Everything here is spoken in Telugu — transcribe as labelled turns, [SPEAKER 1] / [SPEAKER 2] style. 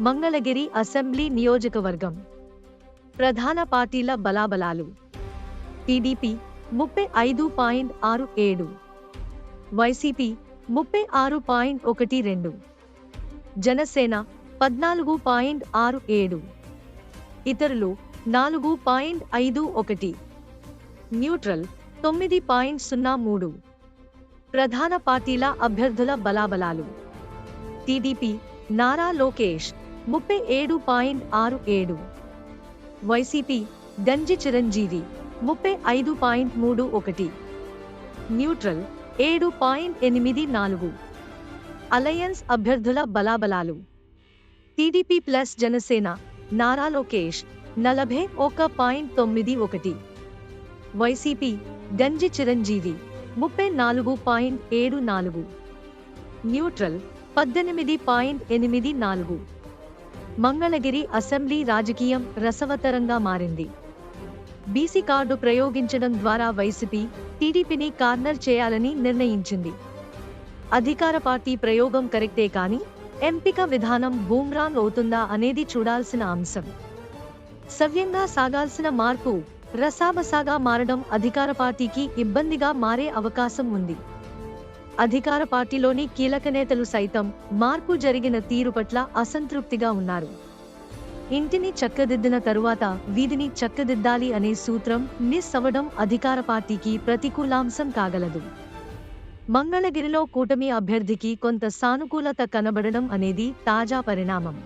[SPEAKER 1] మంగళగిరి అసెంబ్లీ నియోజకవర్గం ప్రధాన పార్టీల బలాబలాలు. టీడీపీ 35.67, వైసీపీ 36.12, జనసేన 14.67, ఇతరులు 4.51, న్యూట్రల్ 9.03. ప్రధాన పార్టీల అభ్యర్థుల బలాబలాలు. TDP Nara Lokesh 37.67, YCP Ganji Chiranjeevi 35.31, neutral 7.84. Alliance అభ్యర్థుల బలాబలాలు. TDP plus Janasena Nara Lokesh 41.91, YCP Ganji Chiranjeevi 34.74, neutral 18.84. Mangalagiri assembly రాజకీయం రసవత్తరంగా మారింది. బీసీ కార్డు ప్రయోగించడం ద్వారా వైసీపీ టీడీపీని కార్నర్ చేయాలని నిర్ణయించింది. అధికార పార్టీ ప్రయోగం కరెక్టే కానీ ఎంపిక విధానం బూమ్రాంగ్ అవుతుందా అనేది చూడాల్సిన అంశం. సవ్యంగా సాగాల్సిన మార్పు రసాబసాగా మారడం అధికార పార్టీకి ఇబ్బందిగా మారే అవకాశం ఉంది. అధికార పార్టీలోని కీలక నేతలు సైతం మార్పు జరిగిన తీరు పట్ల అసంతృప్తిగా ఉన్నారు. ఇంటిని చక్కదిద్దిన తరువాత వీధిని చక్కదిద్దాలి అనే సూత్రం మిస్ అవ్వడం అధికార పార్టీకి ప్రతికూలాంశం కాగలదు. మంగళగిరిలో కూటమి అభ్యర్థికి కొంత సానుకూలత కనబడడం అనేది తాజా పరిణామం.